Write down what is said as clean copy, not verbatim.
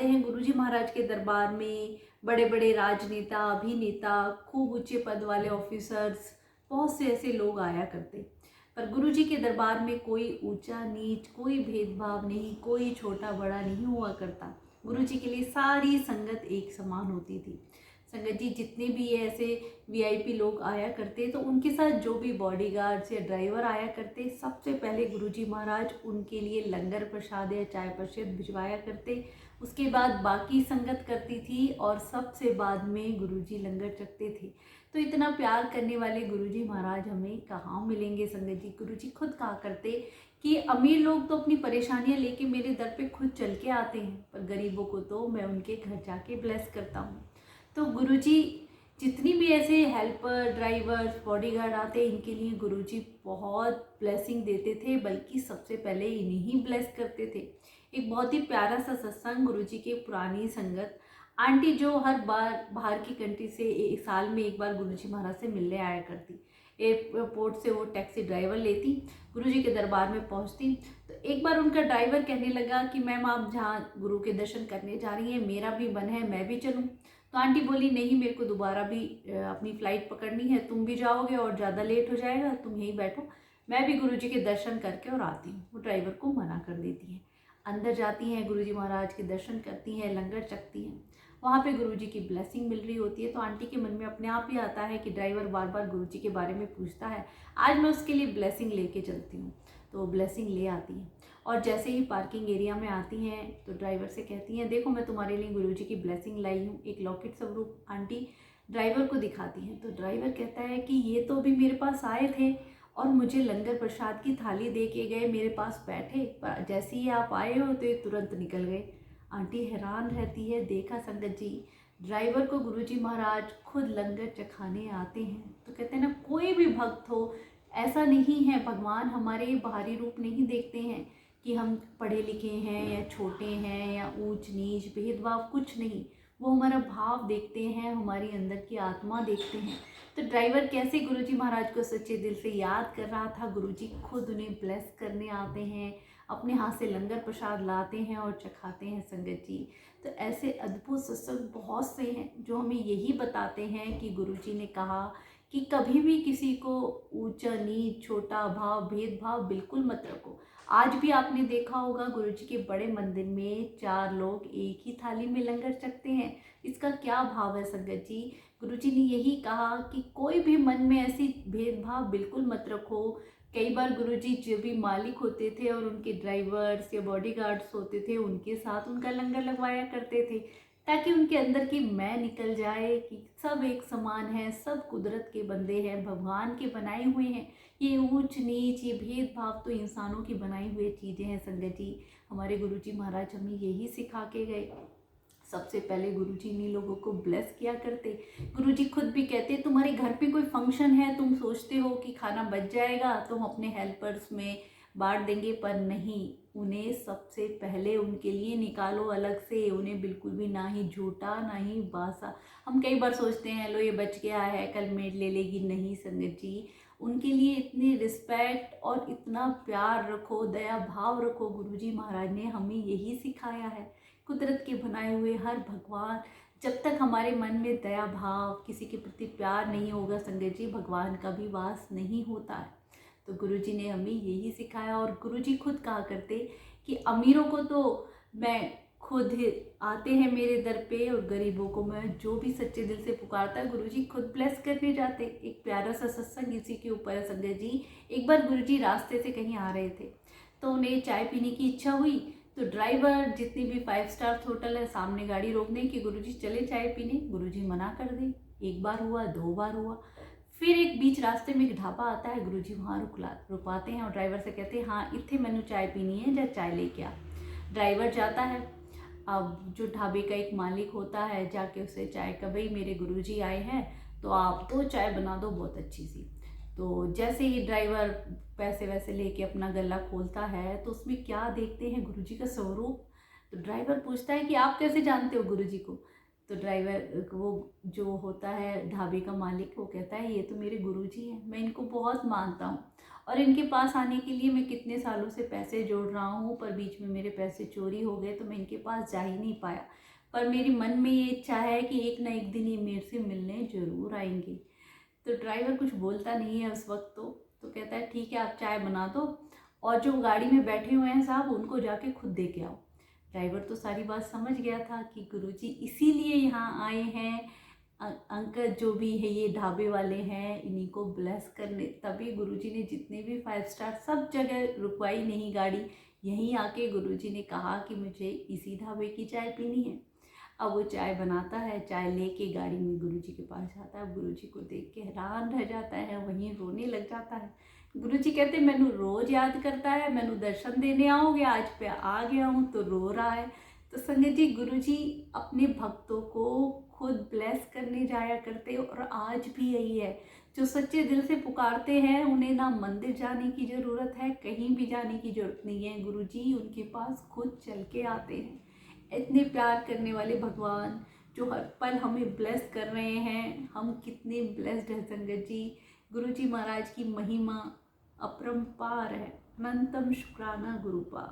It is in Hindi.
आते हैं गुरुजी महाराज के दरबार में बड़े बड़े राजनेता, अभिनेता, खूब ऊंचे पद वाले ऑफिसर्स, बहुत से ऐसे लोग आया करते। पर गुरुजी के दरबार में कोई ऊंचा नीच, कोई भेदभाव नहीं, कोई छोटा बड़ा नहीं हुआ करता। गुरुजी के लिए सारी संगत एक समान होती थी। संगत जी, जितने भी ऐसे वीआईपी लोग आया करते तो उनके साथ जो भी बॉडीगार्ड्स या ड्राइवर आया करते, सबसे पहले गुरुजी महाराज उनके लिए लंगर प्रसाद या चाय प्रसाद भिजवाया करते। उसके बाद बाकी संगत करती थी और सबसे बाद में गुरुजी लंगर चखते थे। तो इतना प्यार करने वाले गुरुजी महाराज हमें कहाँ मिलेंगे संगत जी। गुरुजी खुद कहा करते कि अमीर लोग तो अपनी परेशानियां लेके मेरे दर पे खुद चल के आते हैं, पर गरीबों को तो मैं उनके घर जाके ब्लेस करता हूँ। तो गुरुजी जितनी भी ऐसे हेल्पर, ड्राइवर्स, बॉडीगार्ड आते, इनके लिए गुरुजी बहुत ब्लेसिंग देते थे, बल्कि सबसे पहले इन्हीं ही ब्लेस करते थे। एक बहुत ही प्यारा सा सत्संग गुरुजी के पुरानी संगत आंटी, जो हर बार बाहर की कंट्री से एक साल में एक बार गुरुजी महाराज से मिलने आया करती। एयरपोर्ट से वो टैक्सी ड्राइवर लेती, गुरुजी के दरबार में पहुंचती। तो एक बार उनका ड्राइवर कहने लगा कि मैम, आप जहाँ गुरु के दर्शन करने जा रही हैं, मेरा भी मन है, मैं भी चलूँ। तो आंटी बोली, नहीं, मेरे को दोबारा भी अपनी फ़्लाइट पकड़नी है, तुम भी जाओगे और ज़्यादा लेट हो जाएगा, तुम यहीं बैठो, मैं भी गुरुजी के दर्शन करके और आती हूँ। वो ड्राइवर को मना कर देती है। अंदर जाती हैं, गुरुजी महाराज के दर्शन करती हैं, लंगर चखती हैं। वहाँ पे गुरुजी की ब्लेसिंग मिल रही होती है। तो आंटी के मन में अपने आप ही आता है कि ड्राइवर बार बार गुरुजी के बारे में पूछता है, आज मैं उसके लिए ब्लेसिंग लेके चलती हूँ। तो वो ब्लेसिंग ले आती हैं और जैसे ही पार्किंग एरिया में आती हैं तो ड्राइवर से कहती हैं, देखो मैं तुम्हारे लिए गुरुजी की ब्लेसिंग लाई हूँ। एक लॉकेट स्वरूप आंटी ड्राइवर को दिखाती हैं। तो ड्राइवर कहता है कि ये तो अभी मेरे पास आए थे और मुझे लंगर प्रसाद की थाली दे के गए, मेरे पास बैठे, पर जैसे ही आप आए हो तो ये तुरंत निकल गए। आंटी हैरान रहती है। देखा संगत जी, ड्राइवर को गुरुजी महाराज खुद लंगर चखाने आते हैं। तो कहते हैं ना, कोई भी भक्त हो, ऐसा नहीं है, भगवान हमारे बाहरी रूप नहीं देखते हैं कि हम पढ़े लिखे हैं या छोटे हैं या ऊंच नीच, भेदभाव कुछ नहीं। वो हमारा भाव देखते हैं, हमारी अंदर की आत्मा देखते हैं। तो ड्राइवर कैसे गुरुजी महाराज को सच्चे दिल से याद कर रहा था, गुरुजी खुद उन्हें ब्लेस करने आते हैं, अपने हाथ से लंगर प्रसाद लाते हैं और चखाते हैं संगत जी। तो ऐसे अद्भुत सत्संग बहुत से हैं जो हमें यही बताते हैं कि गुरुजी ने कहा कि कभी भी किसी को ऊंचा नीच, छोटा भाव, भेदभाव बिल्कुल मत रखो। आज भी आपने देखा होगा गुरुजी के बड़े मंदिर में 4 लोग एक ही थाली में लंगर चखते हैं। इसका क्या भाव है संगत जी? गुरुजी ने यही कहा कि कोई भी मन में ऐसी भेदभाव बिल्कुल मत रखो। कई बार गुरुजी जो भी मालिक होते थे और उनके ड्राइवर्स या बॉडीगार्ड्स होते थे, उनके साथ उनका लंगर लगवाया करते थे, ताकि उनके अंदर की मैं निकल जाए कि सब एक समान है, सब कुदरत के बंदे हैं, भगवान के बनाए हुए हैं। ये ऊंच नीच, ये भेदभाव तो इंसानों की बनाई हुई चीज़ें हैं संगत जी। हमारे गुरुजी महाराज हमें यही सिखा के गए। सबसे पहले गुरुजी ने लोगों को ब्लेस किया करते। गुरुजी खुद भी कहते, तुम्हारे घर पे कोई फंक्शन है, तुम सोचते हो कि खाना बच जाएगा, तुम अपने हेल्पर्स में बांट देंगे, पर नहीं, उन्हें सबसे पहले उनके लिए निकालो अलग से। उन्हें बिल्कुल भी ना ही झूठा ना ही बासा। हम कई बार सोचते हैं, लो ये बच गया है, कल मेड ले लेगी। नहीं संगत जी, उनके लिए इतनी रिस्पेक्ट और इतना प्यार रखो, दया भाव रखो। गुरुजी महाराज ने हमें यही सिखाया है। कुदरत के बनाए हुए हर भगवान, जब तक हमारे मन में दया भाव, किसी के प्रति प्यार नहीं होगा संगत जी, भगवान का भी वास नहीं होता है। तो गुरुजी ने हमें यही सिखाया। और गुरुजी खुद कहा करते कि अमीरों को तो मैं खुद ही आते हैं मेरे दर पे, और गरीबों को मैं जो भी सच्चे दिल से पुकारता है गुरुजी खुद ब्लेस करने जाते। एक प्यारा सा सत्संग इसी के ऊपर है संगत जी। एक बार गुरुजी रास्ते से कहीं आ रहे थे तो उन्हें चाय पीने की इच्छा हुई। तो ड्राइवर, जितनी भी 5 स्टार होटल है, सामने गाड़ी रोकने की, गुरुजी चले चाय पीने, गुरुजी मना कर दे। एक बार हुआ, 2 बार हुआ, फिर एक बीच रास्ते में एक ढाबा आता है, गुरुजी वहाँ रुकवाते हैं और ड्राइवर से कहते हैं, हाँ इतने मैनू चाय पीनी है, जा चाय लेके आ। ड्राइवर जाता है। अब जो ढाबे का एक मालिक होता है, जाके उसे चाय का, भाई मेरे गुरुजी आए हैं तो आप तो चाय बना दो बहुत अच्छी सी। तो जैसे ही ड्राइवर पैसे वैसे लेके अपना गला खोलता है तो उसमें क्या देखते हैं, गुरुजी का स्वरूप। तो ड्राइवर पूछता है कि आप कैसे जानते हो गुरुजी को? तो ड्राइवर, वो जो होता है ढाबे का मालिक, वो कहता है, ये तो मेरे गुरुजी हैं, मैं इनको बहुत मानता हूँ। और इनके पास आने के लिए मैं कितने सालों से पैसे जोड़ रहा हूँ, पर बीच में मेरे पैसे चोरी हो गए तो मैं इनके पास जा ही नहीं पाया। पर मेरी मन में ये इच्छा है कि एक ना एक दिन ये मेरे से मिलने ज़रूर आएंगे। तो ड्राइवर कुछ बोलता नहीं है उस वक्त। तो कहता है ठीक है, आप चाय बना दो और जो गाड़ी में बैठे हुए हैं साहब उनको जाके खुद दे के आओ। ड्राइवर तो सारी बात समझ गया था कि गुरुजी इसीलिए यहाँ आए हैं, अंकल जो भी है ये ढाबे वाले हैं इन्हीं को ब्लेस करने। तभी गुरुजी ने जितने भी 5 स्टार सब जगह रुकवाई नहीं गाड़ी, यहीं आके गुरुजी ने कहा कि मुझे इसी ढाबे की चाय पीनी है। अब वो चाय बनाता है, चाय लेके गाड़ी में गुरुजी के पास जाता है। गुरुजी को देख के हैरान रह जाता है, वहीं रोने लग जाता है। गुरुजी कहते मैनू रोज याद करता है, मैनू दर्शन देने आओगे, आज पे आ गया हूँ तो रो रहा है। तो संगत जी, गुरुजी अपने भक्तों को खुद ब्लेस करने जाया करते और आज भी यही है। जो सच्चे दिल से पुकारते हैं उन्हें ना मंदिर जाने की ज़रूरत है, कहीं भी जाने की ज़रूरत नहीं है, गुरुजी उनके पास खुद चल के आते हैं। इतने प्यार करने वाले भगवान जो हर पल हमें ब्लेस कर रहे हैं, हम कितने ब्लेस्ड हैं संगत जी। गुरुजी महाराज की महिमा अपरंपार है। अनंतम शुक्राना गुरुपा।